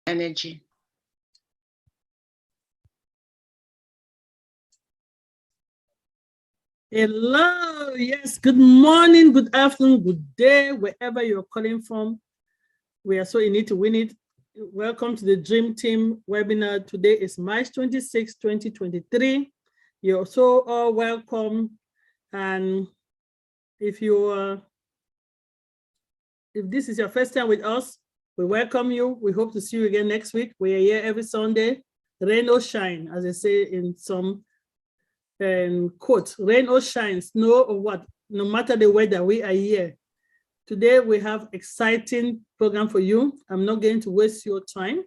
energy. Hello, yes, good morning, good afternoon, good day, wherever you're calling from. We are so in it to win it. Welcome to the Dream Team webinar. Today is March 26, 2023. You're so all welcome. And if this is your first time with us, we welcome you. We hope to see you again next week. We are here every Sunday, rain or shine, as I say in some quote, rain or shine, snow or what, no matter the weather, we are here. Today we have exciting program for you. I'm not going to waste your time.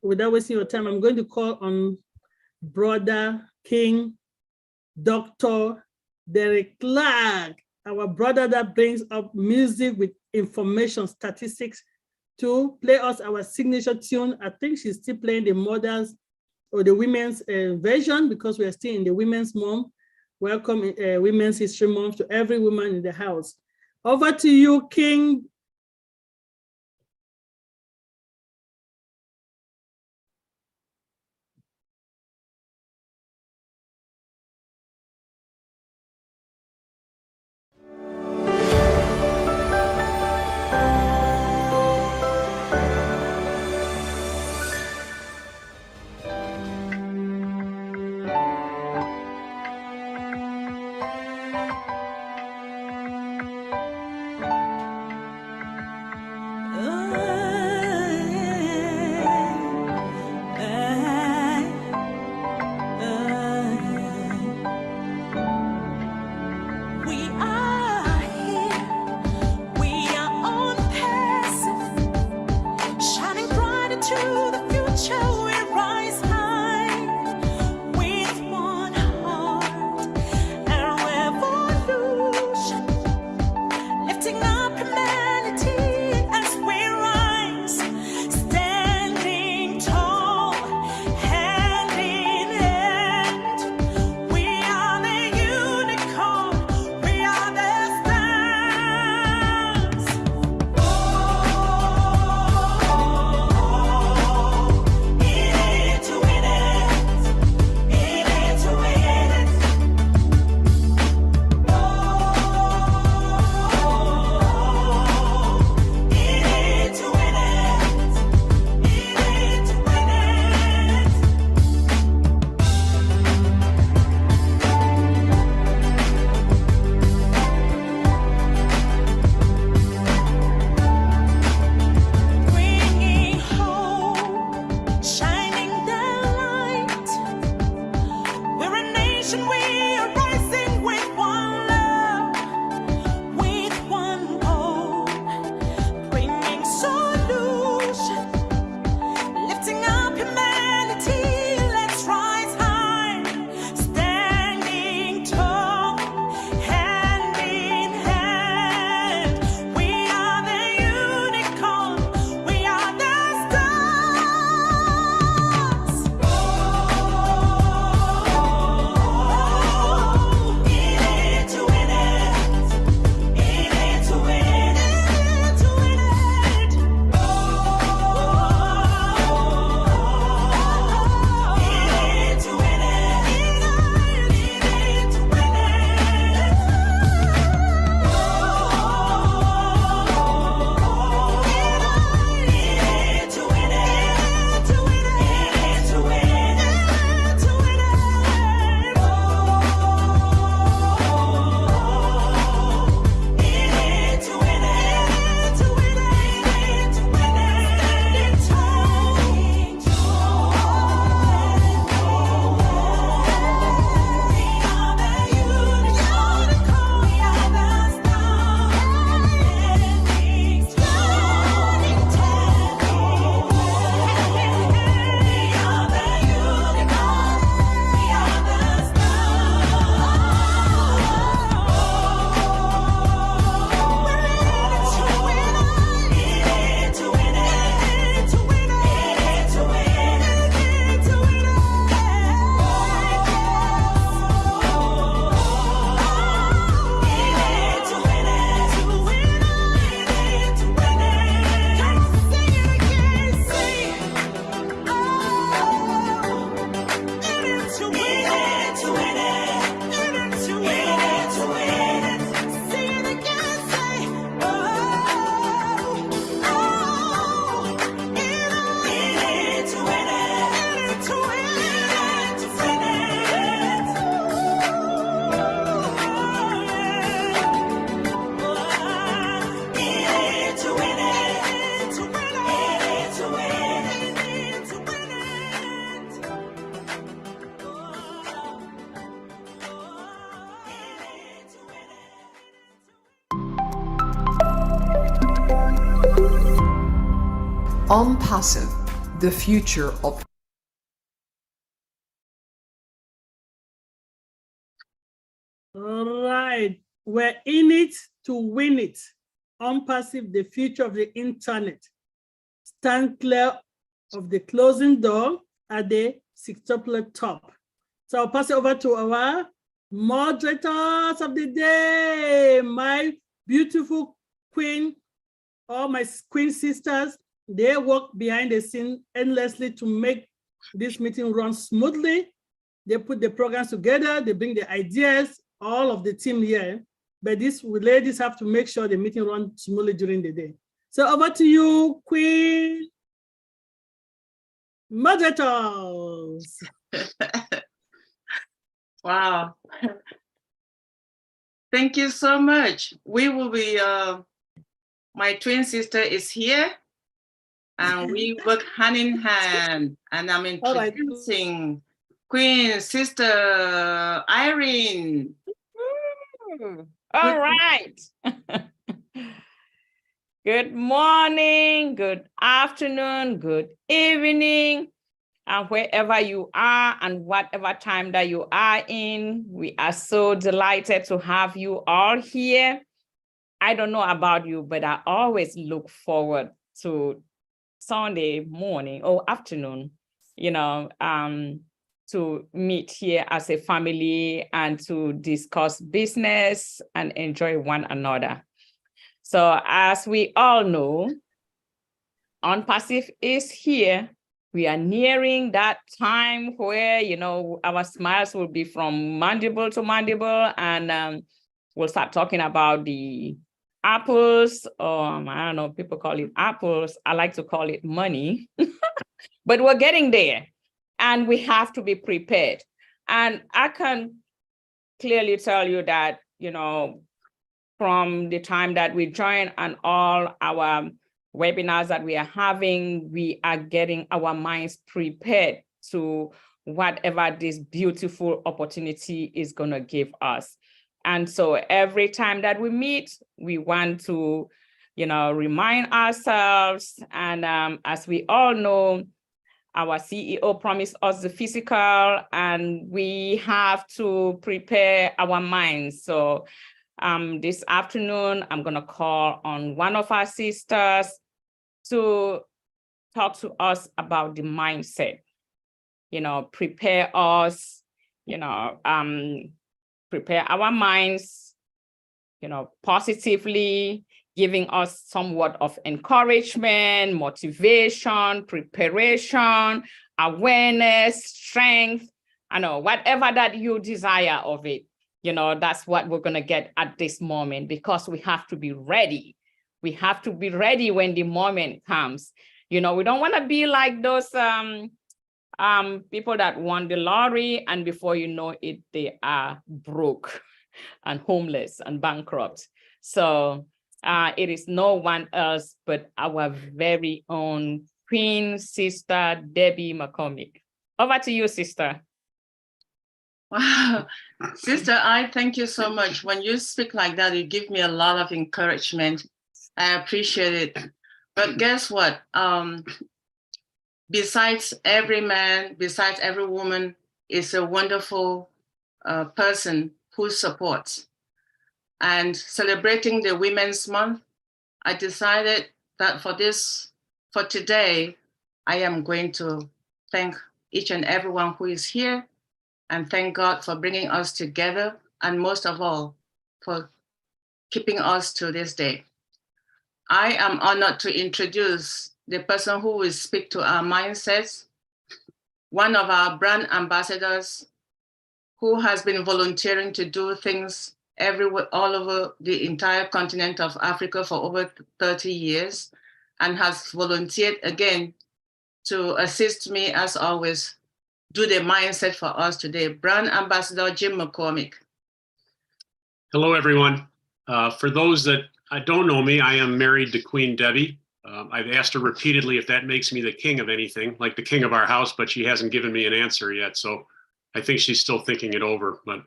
Without wasting your time, I'm going to call on Brother King, Dr. Derek Clark, our brother that brings up music with information, statistics, to play us our signature tune. I think she's still playing the mothers or the women's version, because we are still in the Women's Month. Welcome Women's History Month to every woman in the house. Over to you, King. ONPASSIVE, the future of All right, we're in it to win it. ONPASSIVE, the future of the internet. Stand clear of the closing door at the sextuple top. So I'll pass it over to our moderators of the day, my beautiful queen, all my queen sisters. They work behind the scene endlessly to make this meeting run smoothly. They put the programs together, they bring the ideas, all of the team here, but these ladies have to make sure the meeting runs smoothly during the day. So over to you, Queen moderators. Wow. Thank you so much. We will be, my twin sister is here and we work hand in hand, and I'm introducing Queen Sister Irene. All right. Good morning, good afternoon, good evening, and wherever you are and whatever time that you are in, we are so delighted to have you all here. I don't know about you, but I always look forward to Sunday morning or afternoon, to meet here as a family and to discuss business and enjoy one another. So as we all know, ONPASSIVE is here. We are nearing that time where, our smiles will be from mandible to mandible, and we'll start talking about the apples. I don't know, people call it apples. I like to call it money, but we're getting there and we have to be prepared. And I can clearly tell you that, from the time that we join and all our webinars that we are having, we are getting our minds prepared to whatever this beautiful opportunity is going to give us. And so every time that we meet, we want to, remind ourselves. And as we all know, our CEO promised us the physical, and we have to prepare our minds. So this afternoon, I'm going to call on one of our sisters to talk to us about the mindset, prepare us, prepare our minds, positively, giving us somewhat of encouragement, motivation, preparation, awareness, strength, whatever that you desire of it. That's what we're going to get at this moment, because we have to be ready. We have to be ready when the moment comes. We don't want to be like those people that won the lottery, and before you know it, they are broke and homeless and bankrupt. So it is no one else but our very own Queen Sister Debbie McCormick. Over to you, sister. Wow, Sister, I thank you so much. When you speak like that, you give me a lot of encouragement. I appreciate it. But guess what? Besides every man, besides every woman, is a wonderful person who supports. And celebrating the Women's Month, I decided that for today, I am going to thank each and everyone who is here, and thank God for bringing us together, and most of all, for keeping us to this day. I am honored to introduce the person who will speak to our mindsets, one of our brand ambassadors who has been volunteering to do things everywhere, all over the entire continent of Africa for over 30 years, and has volunteered again to assist me, as always, do the mindset for us today. Brand Ambassador Jim McCormick. Hello, everyone. For those that don't know me, I am married to Queen Debbie. I've asked her repeatedly if that makes me the king of anything, like the king of our house, but she hasn't given me an answer yet. So I think she's still thinking it over. But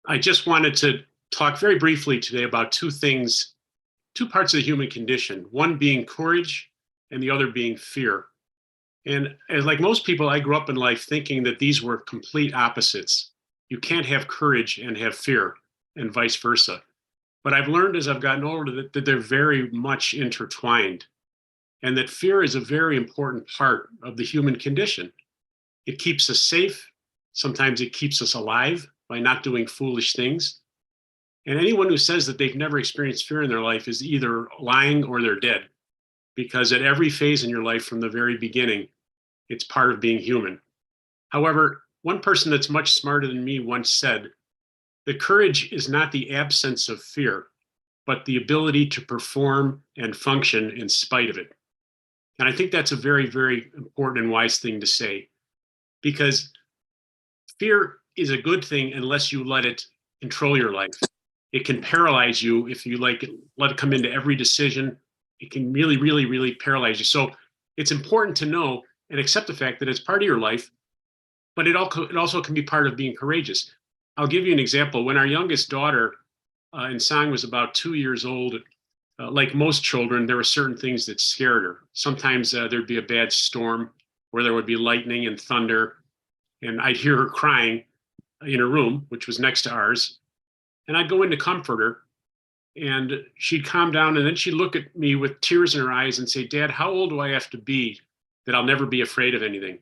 I just wanted to talk very briefly today about two things, two parts of the human condition, one being courage and the other being fear. And as like most people, I grew up in life thinking that these were complete opposites. You can't have courage and have fear, and vice versa. But I've learned as I've gotten older that they're very much intertwined, and that fear is a very important part of the human condition. It keeps us safe. Sometimes it keeps us alive by not doing foolish things. And anyone who says that they've never experienced fear in their life is either lying or they're dead. Because at every phase in your life from the very beginning, it's part of being human. However, one person that's much smarter than me once said that courage is not the absence of fear, but the ability to perform and function in spite of it. And I think that's a very, very important and wise thing to say, because fear is a good thing unless you let it control your life. It can paralyze you if you let it come into every decision. It can really, really, really paralyze you. So it's important to know and accept the fact that it's part of your life, but it also can be part of being courageous. I'll give you an example. When our youngest daughter in Sang was about 2 years old, like most children, there were certain things that scared her. Sometimes there'd be a bad storm where there would be lightning and thunder, and I'd hear her crying in her room, which was next to ours. And I'd go in to comfort her, and she'd calm down, and then she'd look at me with tears in her eyes and say, "Dad, how old do I have to be that I'll never be afraid of anything?"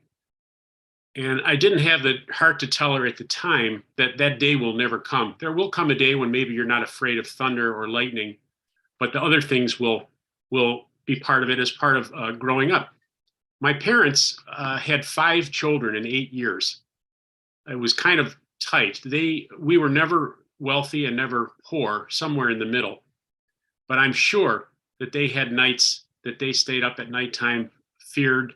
And I didn't have the heart to tell her at the time that that day will never come. There will come a day when maybe you're not afraid of thunder or lightning, but the other things will be part of it as part of growing up. My parents had 5 children in 8 years. It was kind of tight. We were never wealthy and never poor, somewhere in the middle. But I'm sure that they had nights that they stayed up at nighttime,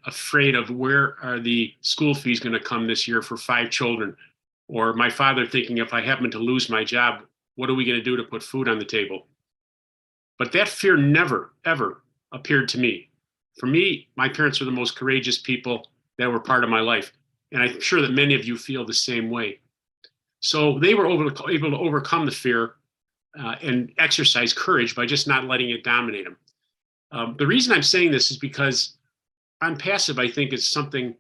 afraid of where are the school fees going to come this year for 5 children, or my father thinking, if I happen to lose my job, what are we going to do to put food on the table? But that fear never, ever appeared to me. For me, my parents were the most courageous people that were part of my life. And I'm sure that many of you feel the same way. So they were able to overcome the fear and exercise courage by just not letting it dominate them. The reason I'm saying this is because ONPASSIVE, I think, is something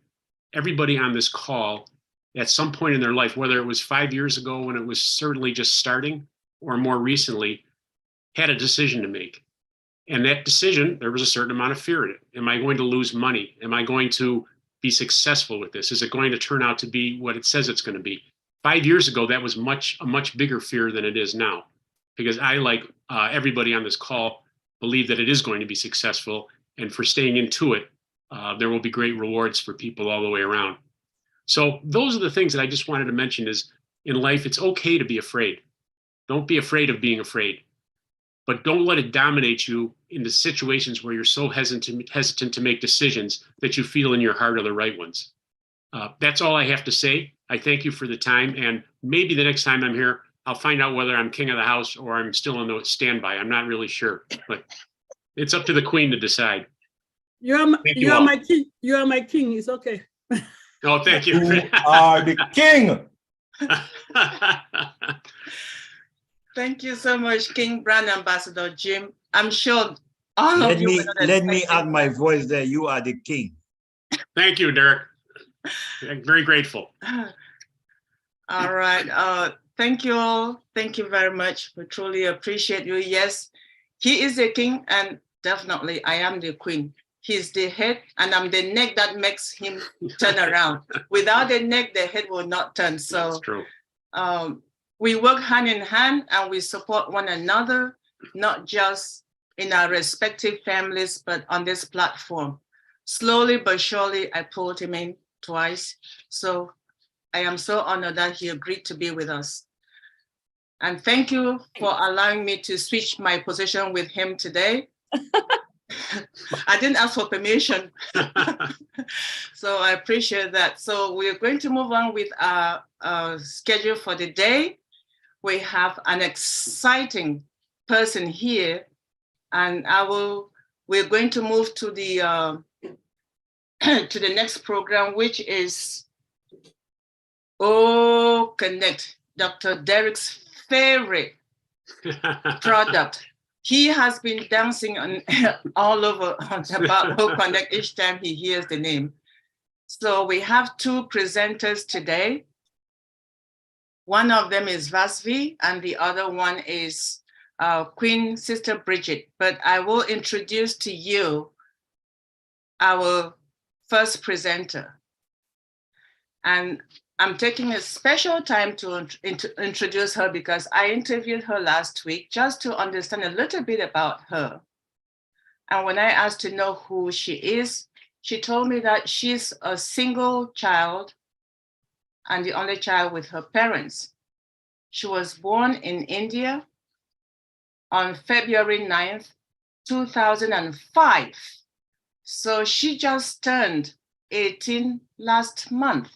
everybody on this call at some point in their life, whether it was 5 years ago when it was certainly just starting or more recently, had a decision to make. And that decision, there was a certain amount of fear in it. Am I going to lose money? Am I going to be successful with this? Is it going to turn out to be what it says it's going to be? 5 years ago, that was a much bigger fear than it is now, because I, like everybody on this call, believe that it is going to be successful. And for staying into it, there will be great rewards for people all the way around. So those are the things that I just wanted to mention is in life, it's okay to be afraid. Don't be afraid of being afraid, but don't let it dominate you into situations where you're so hesitant to make decisions that you feel in your heart are the right ones. That's all I have to say. I thank you for the time, and maybe the next time I'm here, I'll find out whether I'm king of the house or I'm still on the standby. I'm not really sure, but it's up to the queen to decide. You are my king. You are my king. It's okay. Oh, thank you. You are the king. Thank you so much, King Brand Ambassador Jim. I'm sure all of you. Let me add my voice there. You are the king. Thank you, Derek. I'm very grateful. All right. Thank you all. Thank you very much. We truly appreciate you. Yes, he is the king, and definitely I am the queen. He's the head, and I'm the neck that makes him turn around. Without the neck, the head will not turn. So that's true. We work hand in hand, and we support one another, not just in our respective families, but on this platform. Slowly but surely, I pulled him in twice. So I am so honored that he agreed to be with us. And thank you for allowing me to switch my position with him today. I didn't ask for permission. So I appreciate that. So we're going to move on with our schedule for the day. We have an exciting person here, and we're going to move to the to the next program, which is Connect, Dr. Derek's favorite product. He has been dancing on all over on about Hope Connect each time he hears the name. So we have two presenters today. One of them is Vasvi, and the other one is Queen Sister Bridget. But I will introduce to you our first presenter. And I'm taking a special time to introduce her because I interviewed her last week just to understand a little bit about her. And when I asked to know who she is, she told me that she's a single child and the only child with her parents. She was born in India on February 9th, 2005. So she just turned 18 last month.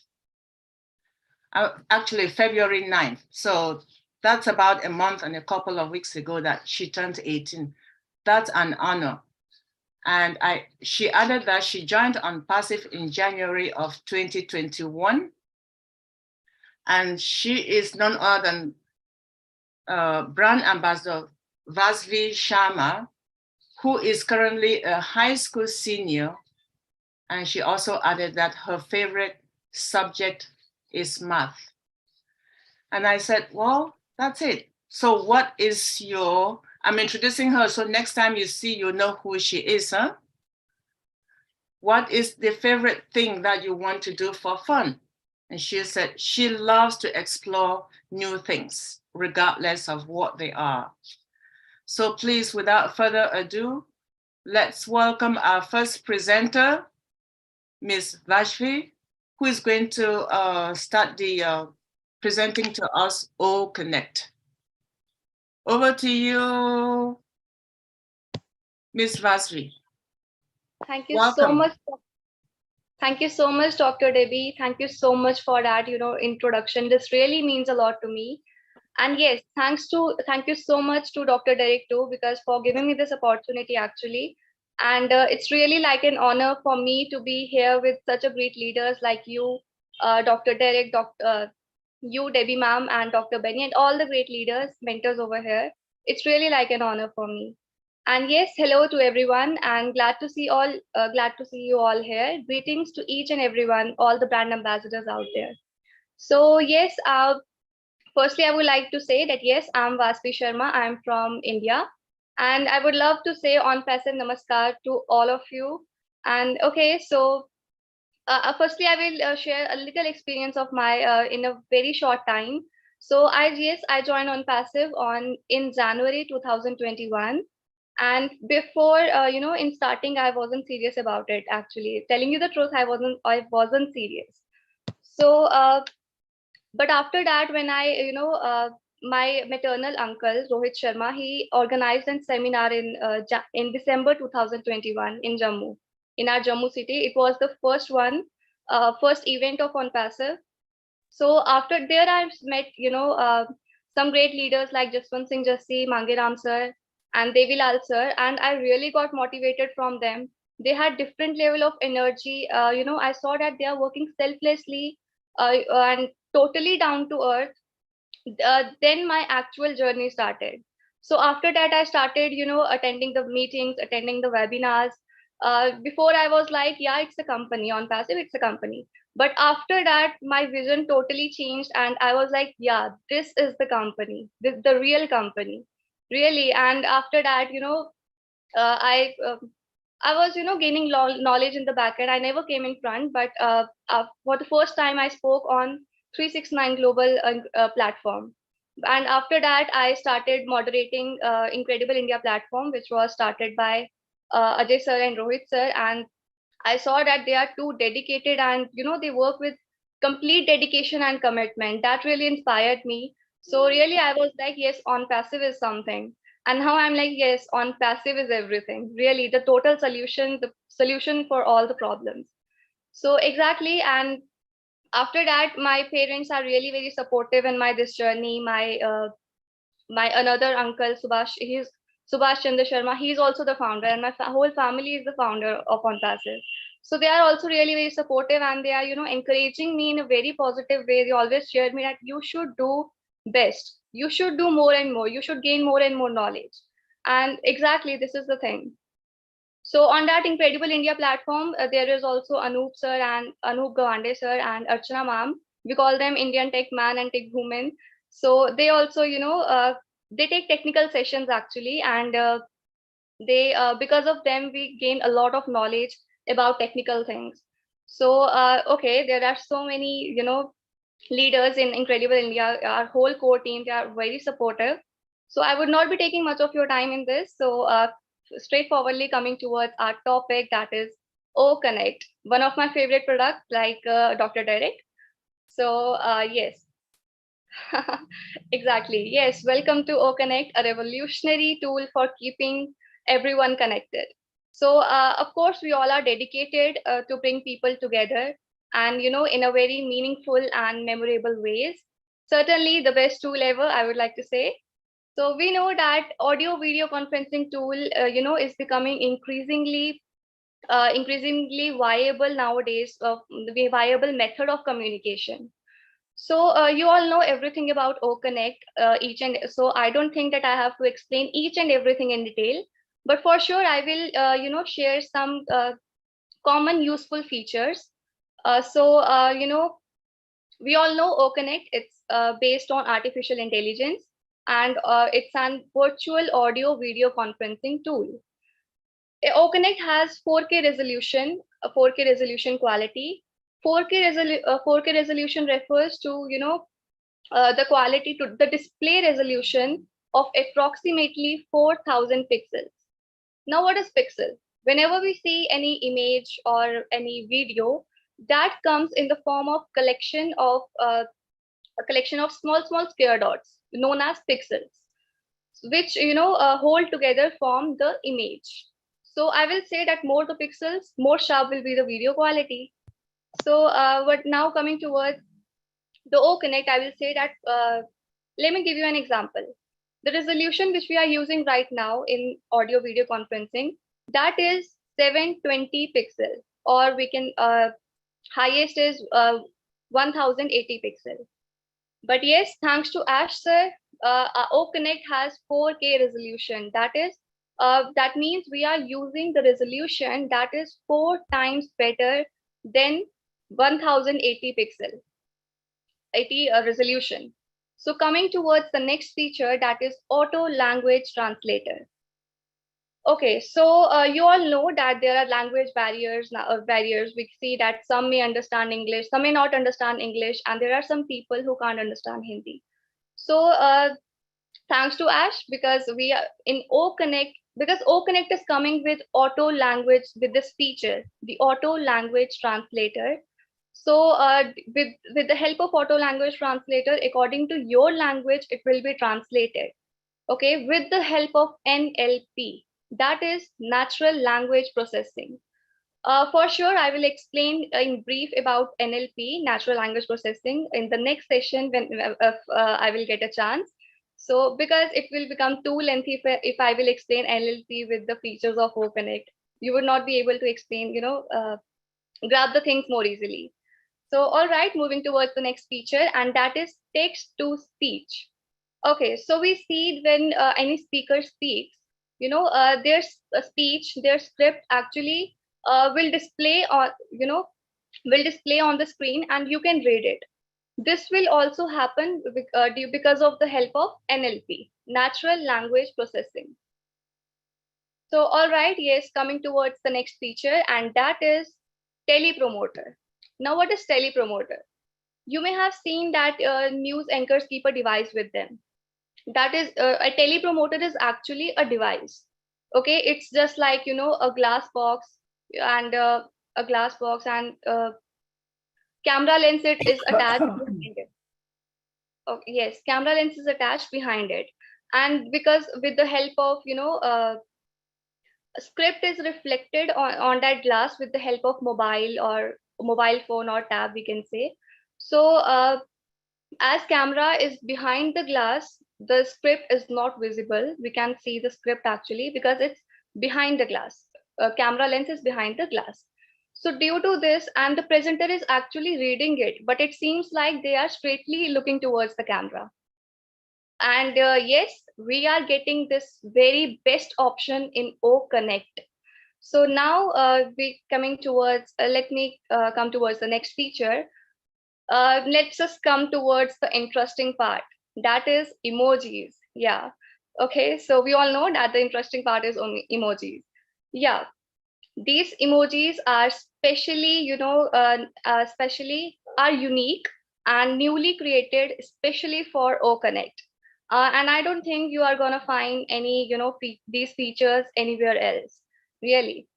Actually, February 9th. So that's about a month and a couple of weeks ago that she turned 18. That's an honor. And she added that she joined ONPASSIVE in January of 2021. And she is none other than brand ambassador Vasvi Sharma, who is currently a high school senior. And she also added that her favorite subject is math. And I said, well, that's it. So what is I'm introducing her, so next time you see, you know who she is, huh? What is the favorite thing that you want to do for fun? And she said she loves to explore new things, regardless of what they are. So please, without further ado, let's welcome our first presenter, Ms. Vashvi, who is going to start the presenting to us O Connect. Over to you, Ms. Vasvi. Thank you Welcome. so much. Thank you so much, Dr. Debbie. Thank you so much for that, introduction. This really means a lot to me. And yes, thank you so much to Dr. Derek too, because for giving me this opportunity actually. And it's really like an honor for me to be here with such a great leaders like you, Dr. Derek, you, Debbie ma'am, and Dr. Benny, and all the great leaders, mentors over here. It's really like an honor for me. And yes, hello to everyone, and glad to see you all here. Greetings to each and everyone, all the brand ambassadors out there. So yes, firstly, I would like to say that yes, I'm Vasvi Sharma. I'm from India, and I would love to say ONPASSIVE namaskar to all of you. And okay, so firstly, I will share a little experience of my in a very short time. So I joined ONPASSIVE in January 2021. And before, in starting, I wasn't serious about it. Actually, telling you the truth, I wasn't serious. So, but after that, when my maternal uncle Rohit Sharma, he organized a seminar in December 2021 in Jammu, in our Jammu city. It was the first event of ONPASSIVE. So after there, I've met some great leaders like Jaswant Singh Jassi, Mangiram sir, and Devilal sir, and I really got motivated from them. They had different level of energy. I saw that they are working selflessly and totally down to earth. Then my actual journey started. So after that, I started, attending the meetings, attending the webinars. Before I was like, yeah, it's a company ONPASSIVE, it's a company. But after that, my vision totally changed, and I was like, yeah, this is the company, this the real company, really. And after that, I was, gaining knowledge in the back end. I never came in front, but for the first time, I spoke on 369 Global platform. And after that, I started moderating Incredible India platform, which was started by Ajay sir and Rohit sir. And I saw that they are too dedicated, and they work with complete dedication and commitment. That really inspired me. So really, I was like, yes, ONPASSIVE is something. And now I'm like, yes, ONPASSIVE is everything. Really, the total solution, the solution for all the problems. So exactly, and after that, my parents are really very supportive in this journey. My another uncle Subhash, he's Subhash Chandra Sharma. He's also the founder, and my whole family is the founder of ONPASSIVE. So they are also really very supportive, and they are encouraging me in a very positive way. They always share me that you should do best, you should do more and more, you should gain more and more knowledge. And exactly, this is the thing. So on that Incredible India platform, there is also Anup sir and Anup Gawande sir and Archana ma'am. We call them Indian Tech Man and Tech Woman. So they also, they take technical sessions actually, and they because of them we gain a lot of knowledge about technical things. So okay, there are so many, leaders in Incredible India. Our whole core team, they are very supportive. So I would not be taking much of your time in this. So straightforwardly coming towards our topic, that is O Connect, one of my favorite products, like Dr. Derek. So yes, exactly. Yes, welcome to O Connect, a revolutionary tool for keeping everyone connected. So of course, we all are dedicated to bring people together, and in a very meaningful and memorable ways. Certainly the best tool ever, I would like to say. So we know that audio video conferencing tool, is becoming increasingly viable nowadays, the viable method of communication. So you all know everything about OConnect, each and so I don't think that I have to explain each and everything in detail, but for sure I will, share some common useful features. We all know OConnect. It's based on artificial intelligence, and it's an virtual audio video conferencing tool. OConnect has 4K resolution, a 4K resolution quality. 4K resolution refers to, the quality to the display resolution of approximately 4,000 pixels. Now, what is pixel? Whenever we see any image or any video, that comes in the form of collection of a collection of small square dots known as pixels, which hold together form the image. So I will say that more the pixels, more sharp will be the video quality. So but now coming towards the O Connect, I will say that let me give you an example. The resolution which we are using right now in audio video conferencing, that is 720 pixels, or we can highest is 1080 pixels. But yes, thanks to Ash sir, our O Connect has 4K resolution. That means we are using the resolution that is 4 times better than 1080 pixel, 80 resolution. So coming towards the next feature, that is auto language translator. Okay, so you all know that there are language barriers now. Barriers. We see that some may understand English, some may not understand English, and there are some people who can't understand Hindi. So thanks to Ash, because we are in O Connect, because O Connect is coming with auto language, with this feature, the auto language translator. So with the help of auto language translator, according to your language, it will be translated. Okay, with the help of NLP, that is natural language processing. For sure, I will explain in brief about NLP, natural language processing, in the next session when I will get a chance. So because it will become too lengthy if I will explain NLP with the features of OConnect, you would not be able to explain, grab the things more easily. So all right, moving towards the next feature, and that is text to speech. Okay, so we see when any speaker speaks, their speech, their script actually will display on, will display on the screen, and you can read it. This will also happen because of the help of NLP, natural language processing. So all right, yes, coming towards the next feature, and that is telepromoter. Now, what is telepromoter? You may have seen that news anchors keep a device with them. That is a telepromoter is actually a device. Okay, it's just like a glass box and camera lens it is attached behind it. Okay, yes, camera lens is attached behind it, and because with the help of script is reflected on that glass with the help of mobile phone or tab, we can say. So as camera is behind the glass, the script is not visible. We can see the script actually because it's behind the glass. Camera lens is behind the glass. So due to this, and the presenter is actually reading it, but it seems like they are straightly looking towards the camera. And yes, we are getting this very best option in O Connect. So now we coming towards, let me come towards the next feature. Let's just come towards the interesting part, that is emojis. Yeah. Okay, so we all know that the interesting part is only emojis. Yeah, these emojis are specially, especially are unique and newly created especially for O Connect. And I don't think you are gonna find any, these features anywhere else, really.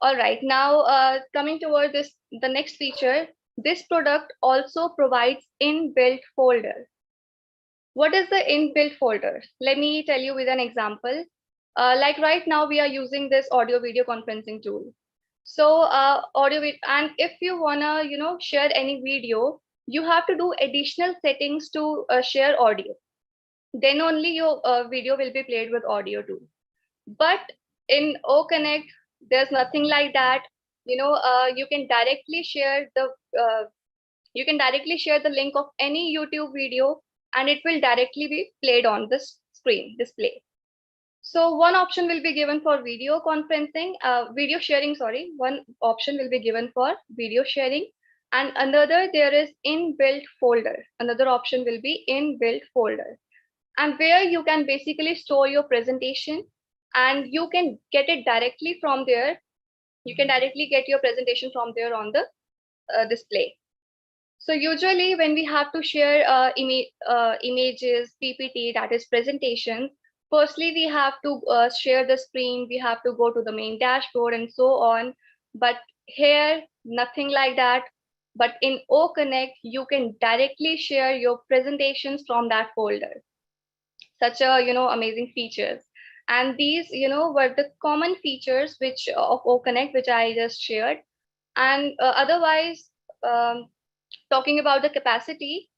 All right, now coming toward this, the next feature, this product also provides inbuilt folder. What is the inbuilt folder? Let me tell you with an example. Like right now, we are using this audio video conferencing tool. So and if you wanna, share any video, you have to do additional settings to share audio. Then only your video will be played with audio too. But in O Connect, there's nothing like that. You can directly share the link of any YouTube video, and it will directly be played on this screen display. So one option will be given for video conferencing, video sharing, sorry. One option will be given for video sharing, and another there is inbuilt folder. Another option will be inbuilt folder, and where you can basically store your presentation, and you can get it directly from there. You can directly get your presentation from there on the display. So usually when we have to share images, PPT, that is presentation, firstly we have to share the screen, we have to go to the main dashboard and so on. But here, nothing like that. But in O Connect, you can directly share your presentations from that folder. Such a, amazing features. And these, were the common features which of O Connect, which I just shared. And otherwise, talking about the capacity,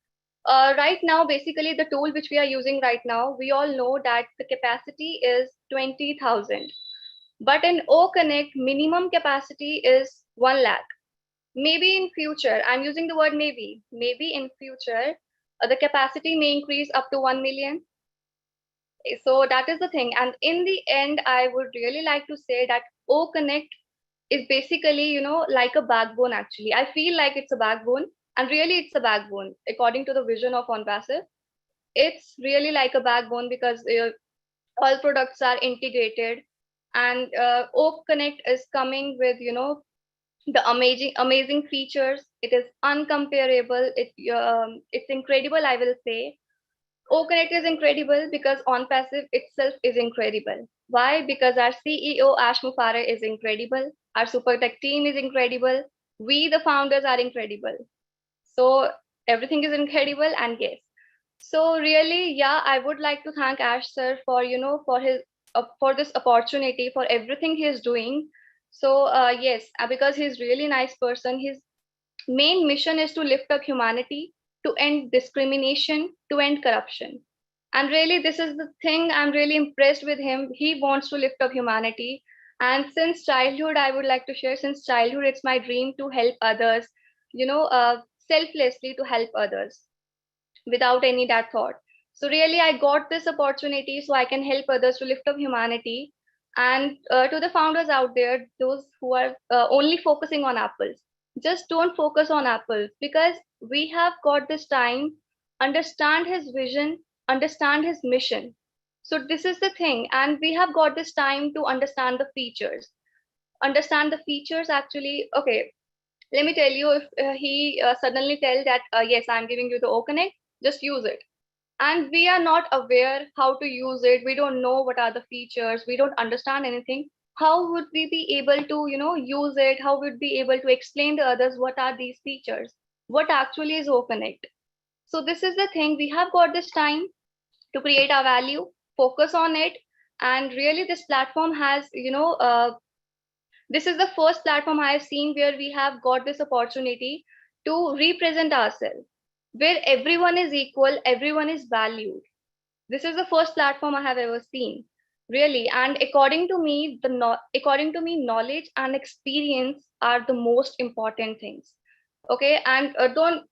right now, basically the tool which we are using right now, we all know that the capacity is 20,000. But in O Connect, minimum capacity is 1 lakh. Maybe in future, I'm using the word maybe in future, the capacity may increase up to 1 million. So that is the thing. And in the end, I would really like to say that O Connect is basically, like a backbone actually. I feel like it's a backbone, and really it's a backbone. According to the vision of ONPASSIVE, it's really like a backbone because all products are integrated, and O Connect is coming with, the amazing features. It is uncomparable. It's incredible, I will say. O Connect is incredible because ONPASSIVE itself is incredible. Why? Because our CEO Ash Mufare is incredible. Our super tech team is incredible. We, the founders, are incredible. So everything is incredible, and yes. So really, yeah, I would like to thank Ash sir for, for his for this opportunity, for everything he is doing. So yes, because he's really nice person. His main mission is to lift up humanity, to end discrimination, to end corruption. And really, this is the thing I'm really impressed with him. He wants to lift up humanity. And since childhood, I would like to share, since childhood, it's my dream to help others, selflessly to help others without any that thought. So really, I got this opportunity so I can help others to lift up humanity. And to the founders out there, those who are only focusing on apples, just don't focus on apples, because we have got this time. Understand his vision, understand his mission. So this is the thing, and we have got this time to understand the features. Understand the features actually. Okay, let me tell you, if he suddenly tell that yes, I'm giving you the O Connect, just use it. And we are not aware how to use it. We don't know what are the features. We don't understand anything. How would we be able to, use it? How would we be able to explain to others what are these features? What actually is O Connect? So this is the thing. We have got this time to create our value, focus on it. And really this platform has, this is the first platform I have seen where we have got this opportunity to represent ourselves, where everyone is equal, everyone is valued. This is the first platform I have ever seen, really. And according to me, knowledge and experience are the most important things. Okay, and don't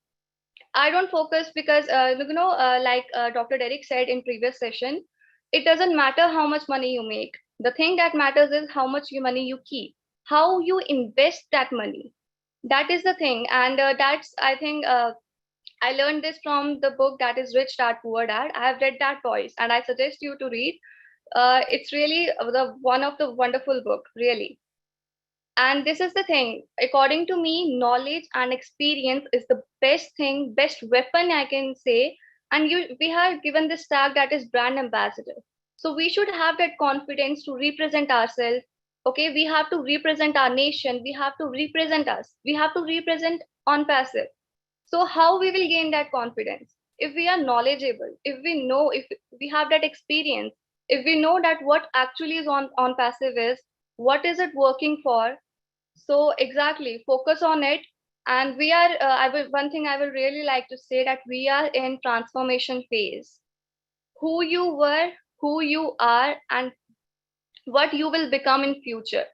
I don't focus because, like Dr. Derek said in previous session, it doesn't matter how much money you make. The thing that matters is how much money you keep, how you invest that money. That is the thing. And that's, I think, I learned this from the book that is Rich Dad Poor Dad. I have read that twice, and I suggest you to read. It's really the one of the wonderful book, really. And this is the thing, according to me, knowledge and experience is the best thing, best weapon I can say. And we have given this tag that is brand ambassador. So we should have that confidence to represent ourselves. Okay, we have to represent our nation. We have to represent us. We have to represent ONPASSIVE. So how we will gain that confidence? If we are knowledgeable, if we know, if we have that experience, if we know that what actually is on passive is, what is it working for? So exactly, focus on it. And we are, one thing I will really like to say that we are in transformation phase. Who you were, who you are, and what you will become in future,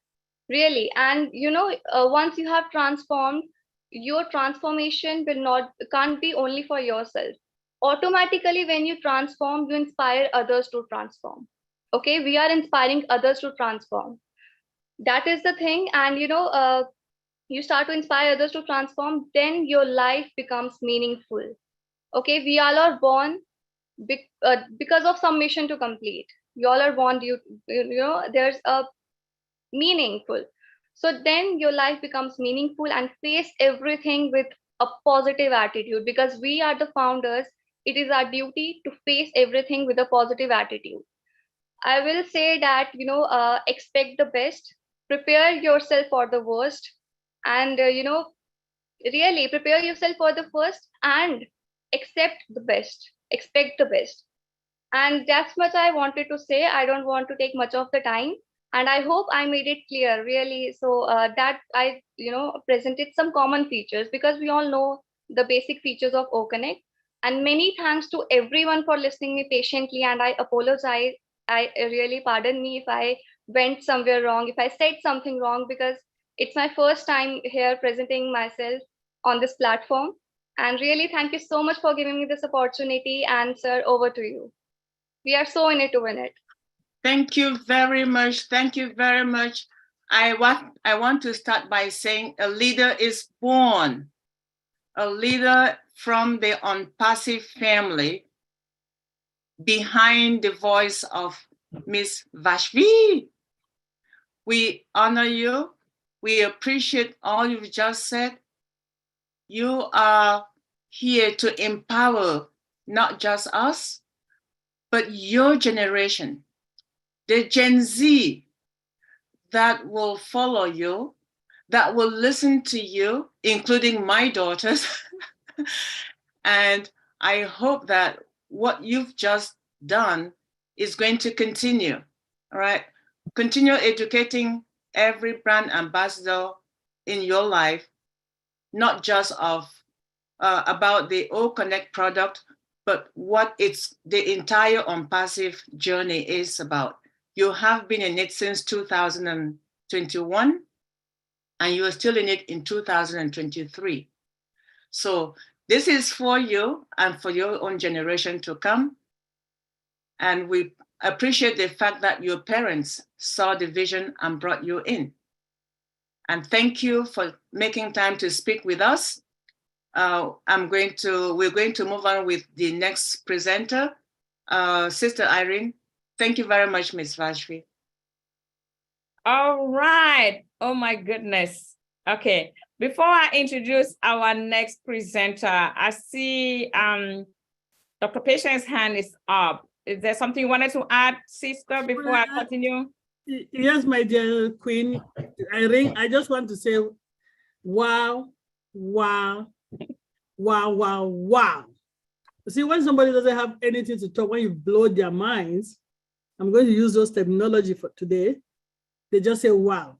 really. And once you have transformed, your transformation will not can't be only for yourself. Automatically, when you transform, you inspire others to transform. Okay, we are inspiring others to transform. That is the thing. And you start to inspire others to transform, then your life becomes meaningful. Okay, we all are born because of some mission to complete. You all are born, there's a meaningful. So then your life becomes meaningful, and face everything with a positive attitude, because we are the founders. It is our duty to face everything with a positive attitude. I will say that, expect the best, prepare yourself for the worst, and, really prepare yourself for the first and accept the best, expect the best. And that's much I wanted to say. I don't want to take much of the time. And I hope I made it clear, really. So that I, presented some common features, because we all know the basic features of OConnect. And many thanks to everyone for listening me patiently. And I apologize. I really pardon me if I went somewhere wrong, if I said something wrong, because it's my first time here presenting myself on this platform. And really, thank you so much for giving me this opportunity. And sir, over to you. We are so in it to win it. Thank you very much. Thank you very much. I want to start by saying a leader is born. A leader from the ONPASSIVE family, behind the voice of Miss Vashvi. We honor you. We appreciate all you've just said. You are here to empower not just us, but your generation, the Gen Z that will follow you, that will listen to you, including my daughters. And I hope that what you've just done is going to continue, all right? Continue educating every brand ambassador in your life, not just about the OConnect product, but what the entire ONPASSIVE journey is about. You have been in it since 2021, and you are still in it in 2023. So this is for you and for your own generation to come. And we appreciate the fact that your parents saw the vision and brought you in. And thank you for making time to speak with us. We're going to move on with the next presenter, Sister Irene. Thank you very much, Ms. Vashvi. All right. Oh my goodness. Okay. Before I introduce our next presenter, I see Dr. Patience's hand is up. Is there something you wanted to add, sister, before I continue? Yes, my dear Queen Irene, I just want to say, wow, wow, wow, wow, wow. See, when somebody doesn't have anything to talk, when you blow their minds, I'm going to use those terminology for today. They just say, wow.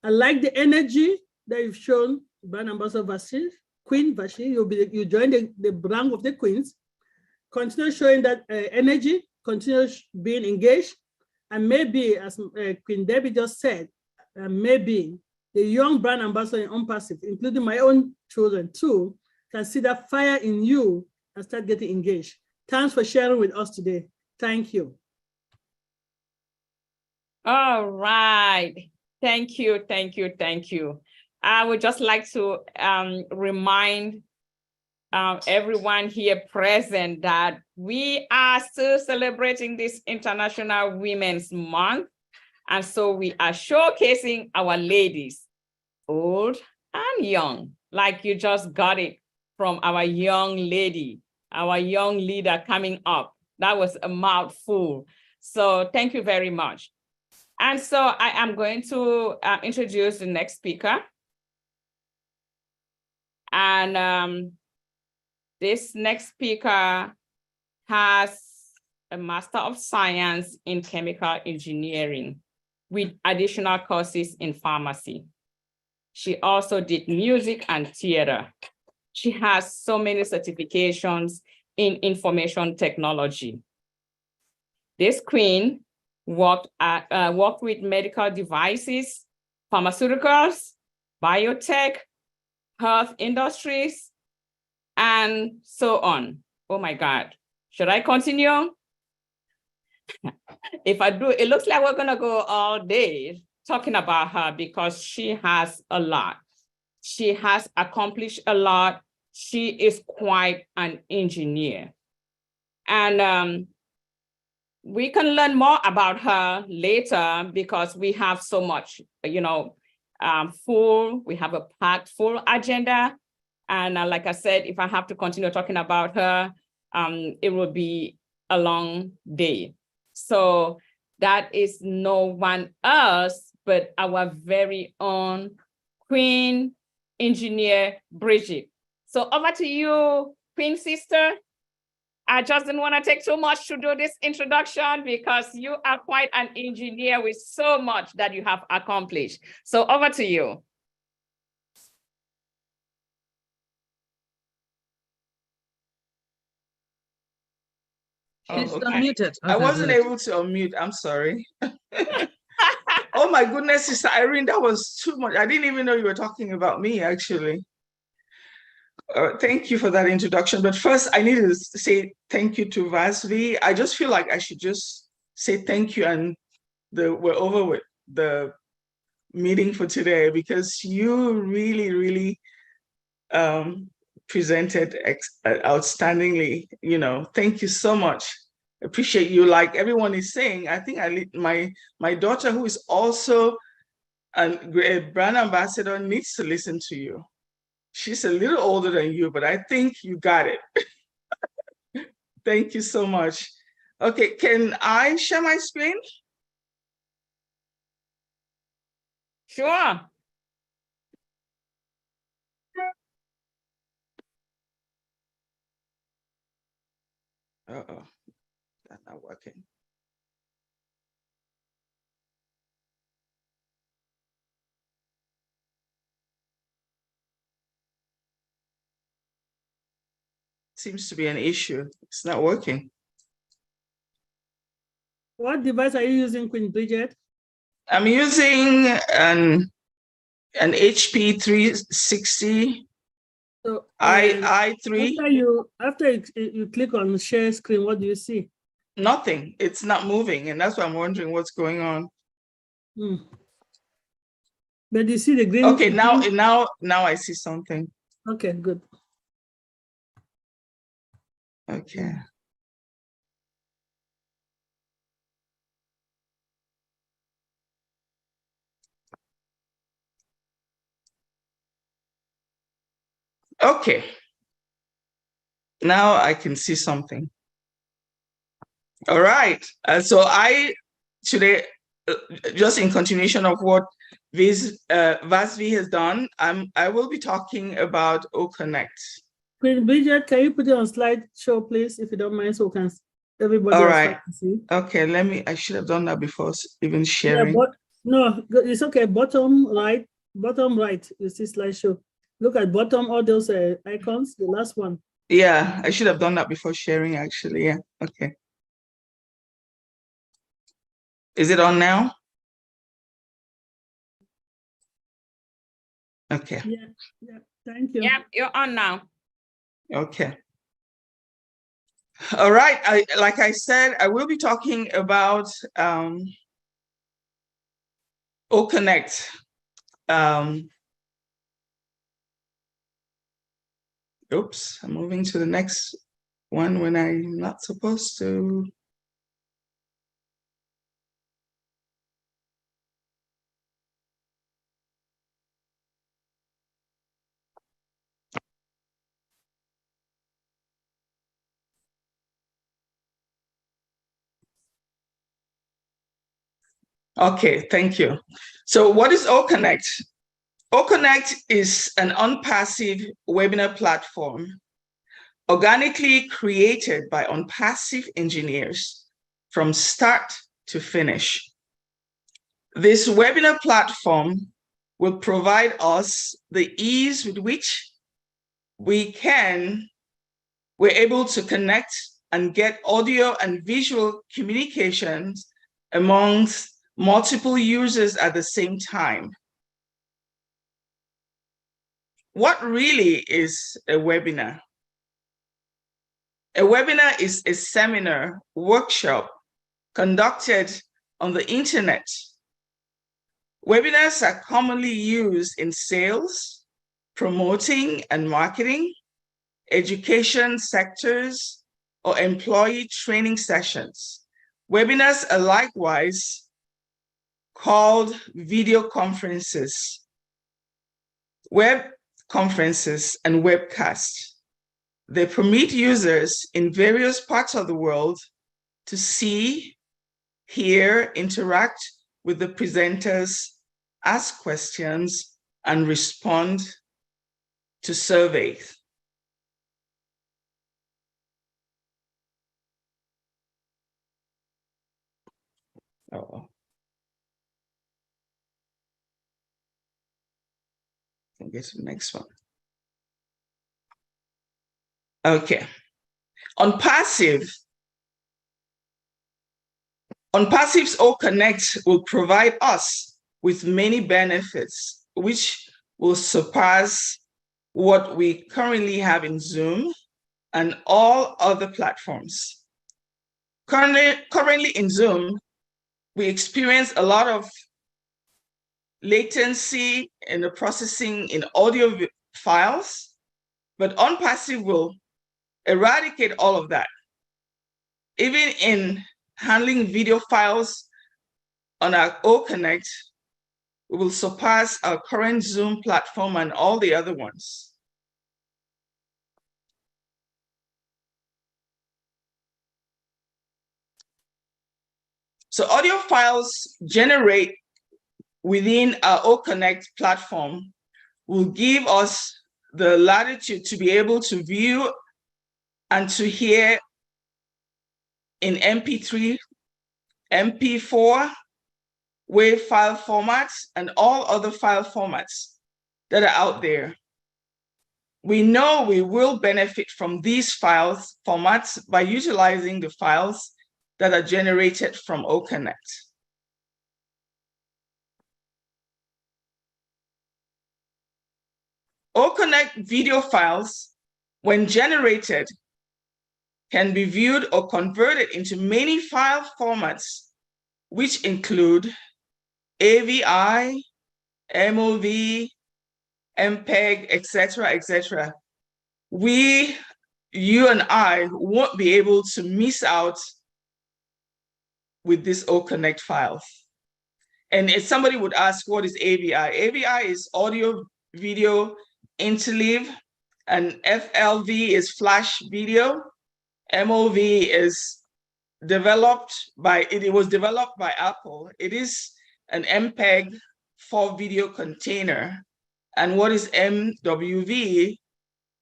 I like the energy that you've shown, Brand Ambassador Vashvi, Queen Vashvi. You join the rank of the queens. Continue showing that energy, continue being engaged. And maybe, as Queen Debbie just said, maybe the young brand ambassador in ONPASSIVE, including my own children too, can see that fire in you and start getting engaged. Thanks for sharing with us today. Thank you. All right. Thank you, thank you, thank you. I would just like to remind everyone here present that we are still celebrating this International Women's Month. And so we are showcasing our ladies, old and young, like you just got it from our young lady, our young leader coming up. That was a mouthful. So thank you very much. And so I am going to introduce the next speaker. And this next speaker has a Master of Science in Chemical Engineering with additional courses in pharmacy. She also did music and theater. She has so many certifications in information technology. This queen worked with medical devices, pharmaceuticals, biotech, health industries, and so on. Oh my God. Should I continue? If I do, it looks like we're gonna go all day talking about her because she has a lot. She has accomplished a lot. She is quite an engineer. And we can learn more about her later because we have so much, you know, we have a packed full agenda. And like I said, if I have to continue talking about her, it will be a long day. So that is no one else but our very own Queen Engineer Bridget. So over to you, Queen Sister. I just didn't want to take too much to do this introduction because you are quite an engineer with so much that you have accomplished. So over to you. She's Oh, okay. unmuted. I Okay, wasn't good. able to unmute. I'm sorry. Oh my goodness, Sister Irene, that was too much. I didn't even know you were talking about me, actually. Thank you for that introduction. But first, I need to say thank you to Vasvi. I just feel like I should just say thank you and we're over with the meeting for today because you really, really presented outstandingly. You know, thank you so much. Appreciate you. Like everyone is saying, I think my daughter, who is also a brand ambassador, needs to listen to you. She's a little older than you, but I think you got it. Thank you so much. Okay, can I share my screen? Sure. Uh-oh, that's not working. Seems to be an issue. It's not working. What device are you using, Queen Bridget? I'm using an HP 360 So i3. After you click on share screen, what do you see? Nothing. It's not moving, and that's why I'm wondering what's going on. But you see the green. Okay, now I see something. Okay, good. Okay. Okay. Now I can see something. All right. So today, just in continuation of what Vasvi has done, I will be talking about OConnect. Queen Bridget, can you put it on slideshow, please, if you don't mind, so can everybody All else right. can see? Okay, I should have done that before even sharing. Yeah, no, it's okay. Bottom right, you see slideshow. Look at bottom, all those icons, the last one. Yeah, I should have done that before sharing, actually. Yeah, okay. Is it on now? Okay. Yeah, thank you. Yeah, you're on now. Okay. All right. Like I said, I will be talking about OConnect. Oops, I'm moving to the next one when I'm not supposed to. Okay, thank you. So what is OConnect? OConnect is an ONPASSIVE webinar platform organically created by ONPASSIVE engineers from start to finish. This webinar platform will provide us the ease with which we're able to connect and get audio and visual communications amongst multiple users at the same time. What really is a webinar? A webinar is a seminar, workshop conducted on the internet. Webinars are commonly used in sales, promoting and marketing, education sectors, or employee training sessions. Webinars are likewise called video conferences, web conferences, and webcasts. They permit users in various parts of the world to see, hear, interact with the presenters, ask questions, and respond to surveys. Uh-oh. Can get to the next one. Okay. ONPASSIVE's OConnect will provide us with many benefits, which will surpass what we currently have in Zoom and all other platforms. Currently in Zoom, we experience a lot of latency in the processing in audio files, but ONPASSIVE will eradicate all of that. Even in handling video files on our OConnect, we will surpass our current Zoom platform and all the other ones. So audio files generate within our OConnect platform will give us the latitude to be able to view and to hear in MP3, MP4, WAV file formats, and all other file formats that are out there. We know we will benefit from these files formats by utilizing the files that are generated from OConnect. OConnect video files, when generated, can be viewed or converted into many file formats, which include AVI, MOV, MPEG, etc., etc. You and I won't be able to miss out with this OConnect files. And if somebody would ask, what is AVI? AVI is audio video interleave, and FLV is flash video. MOV is developed by, it was developed by Apple. It is an MPEG 4 video container. And what is MWV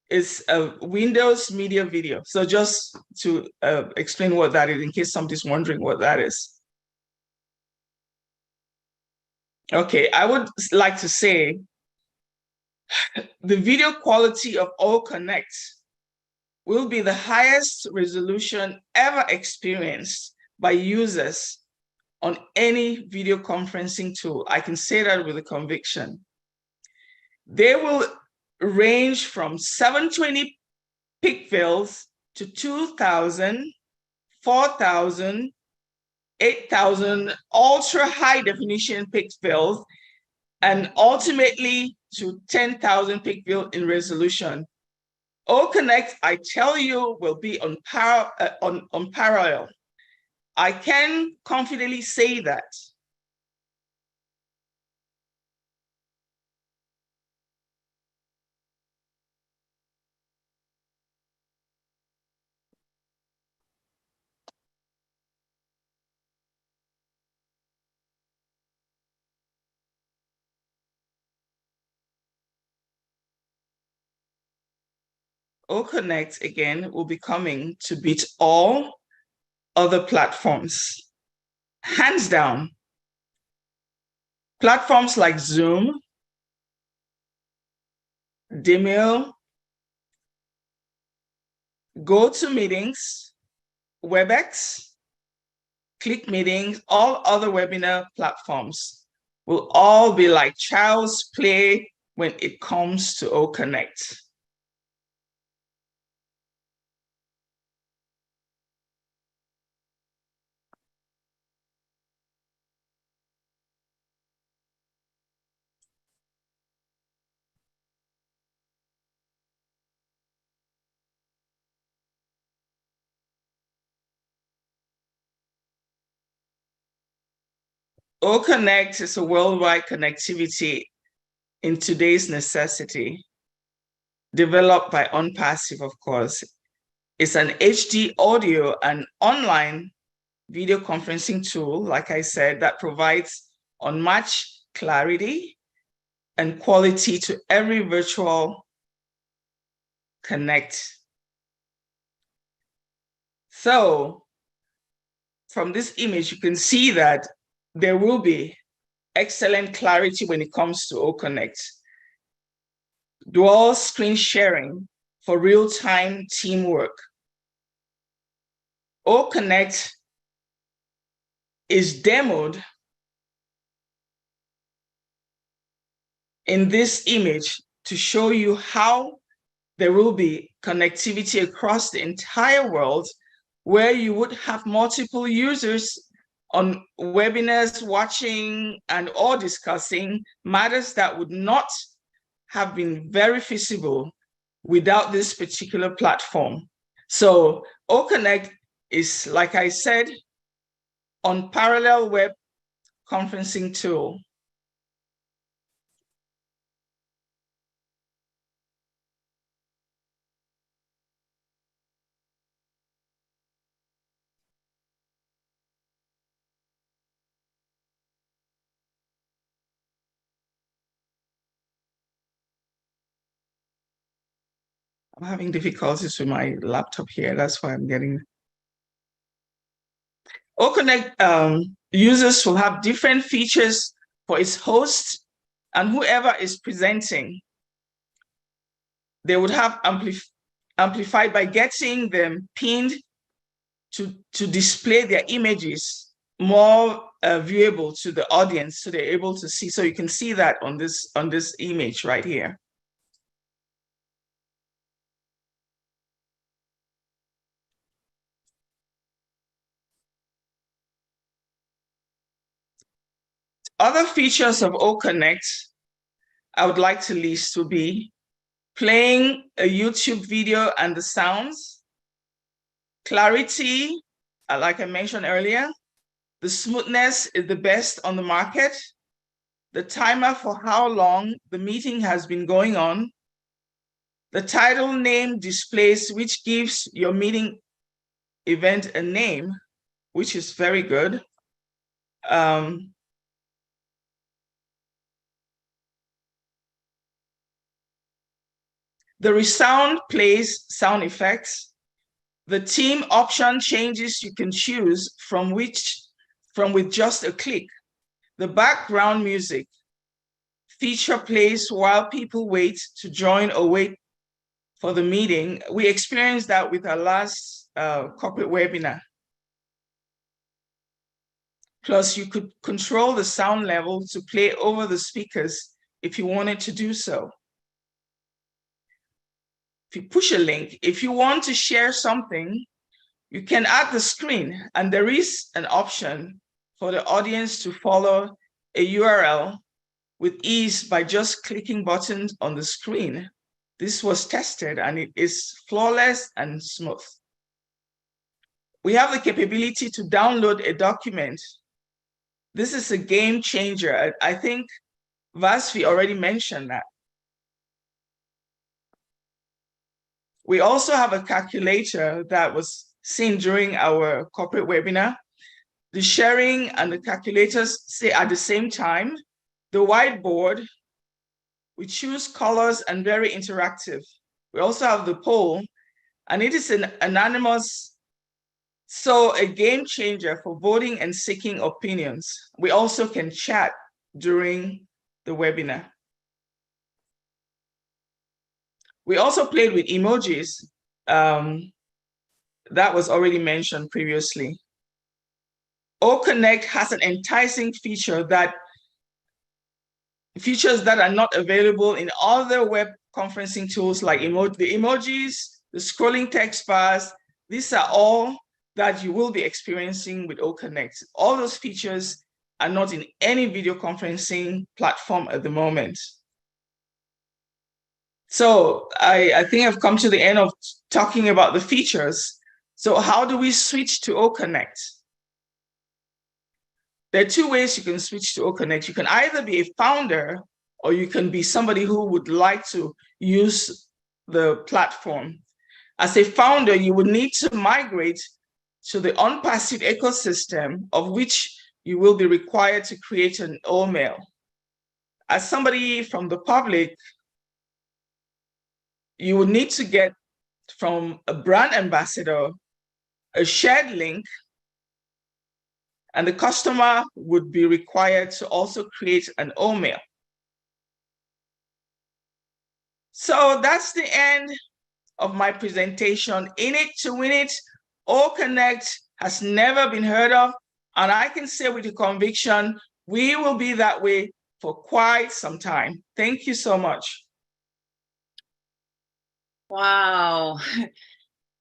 is a Windows Media Video. So just to explain what that is, in case somebody's wondering what that is. Okay, I would like to say the video quality of OConnect will be the highest resolution ever experienced by users on any video conferencing tool. I can say that with a conviction. They will range from 720p pixels to 2,000, 4,000, 8,000 ultra high definition pixels, and ultimately to 10,000 pixels in resolution. OConnect, I tell you, will be unparalleled. I can confidently say that. OConnect, again, will be coming to beat all other platforms. Hands down. Platforms like Zoom, Demio, GoToMeetings, WebEx, Click Meetings, all other webinar platforms will all be like child's play when it comes to OConnect. OConnect is a worldwide connectivity in today's necessity, developed by ONPASSIVE, of course. It's an HD audio and online video conferencing tool, like I said, that provides unmatched clarity and quality to every virtual connect. So from this image, you can see that there will be excellent clarity when it comes to OConnect. Dual screen sharing for real-time teamwork. OConnect is demoed in this image to show you how there will be connectivity across the entire world, where you would have multiple users on webinars watching and or discussing matters that would not have been very feasible without this particular platform. So OConnect is, like I said, unparalleled web conferencing tool. I'm having difficulties with my laptop here. That's why I'm getting. OConnect users will have different features for its host and whoever is presenting. They would have amplified by getting them pinned to display their images more viewable to the audience, so they're able to see. So you can see that on this image right here. Other features of OConnect I would like to list will be playing a YouTube video and the sounds, clarity, like I mentioned earlier, the smoothness is the best on the market, the timer for how long the meeting has been going on, the title name displays, which gives your meeting event a name, which is very good. The resound plays sound effects. The theme option changes you can choose from with just a click. The background music feature plays while people wait to join or wait for the meeting. We experienced that with our last corporate webinar. Plus, you could control the sound level to play over the speakers if you wanted to do so. if you push a link, if you want to share something, you can add the screen, and there is an option for the audience to follow a URL with ease by just clicking buttons on the screen. This was tested and it is flawless and smooth. We have the capability to download a document. This is a game changer. I think Vasvi already mentioned that. We also have a calculator that was seen during our corporate webinar. The sharing and the calculators say at the same time. The whiteboard, we choose colors and very interactive. We also have the poll, and it is an anonymous, so a game changer for voting and seeking opinions. We also can chat during the webinar. We also played with emojis. That was already mentioned previously. OConnect has an enticing features that are not available in other web conferencing tools like the emojis, the scrolling text bars. These are all that you will be experiencing with OConnect. All those features are not in any video conferencing platform at the moment. So I think I've come to the end of talking about the features. So how do we switch to OConnect? There are two ways you can switch to OConnect. You can either be a founder or you can be somebody who would like to use the platform. As a founder, you would need to migrate to the ONPASSIVE ecosystem, of which you will be required to create an email. As somebody from the public, you would need to get from a brand ambassador a shared link, and the customer would be required to also create an email. So that's the end of my presentation. In it to win it, OConnect has never been heard of, and I can say with a conviction, we will be that way for quite some time. Thank you so much. Wow.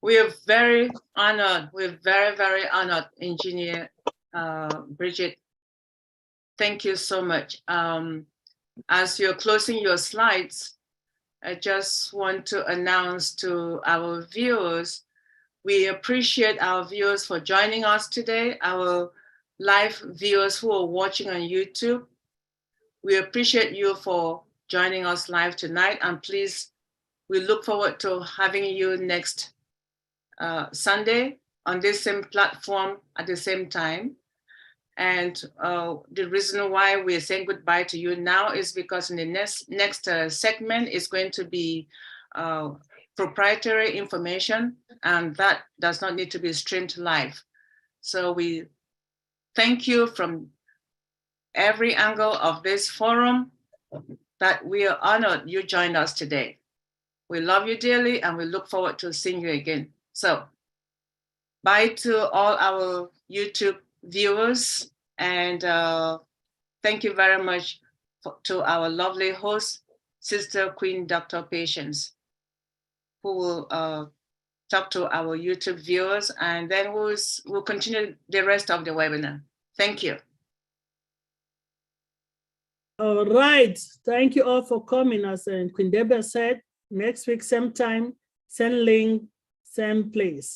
We are very honored. We're very, very honored, Engineer Bridget. Thank you so much. As you're closing your slides, I just want to announce to our viewers, we appreciate our viewers for joining us today, our live viewers who are watching on YouTube. We appreciate you for joining us live tonight, and please, we look forward to having you next Sunday on this same platform at the same time. And the reason why we're saying goodbye to you now is because in the next segment is going to be proprietary information, and that does not need to be streamed live. So we thank you from every angle of this forum that we are honored you joined us today. We love you dearly, and we look forward to seeing you again. So bye to all our YouTube viewers, and thank you very much to our lovely host, Sister Queen Dr. Patience, who will talk to our YouTube viewers, and then we'll continue the rest of the webinar. Thank you. All right. Thank you all for coming. As Queen Deborah said, next week, same time, same link, same place.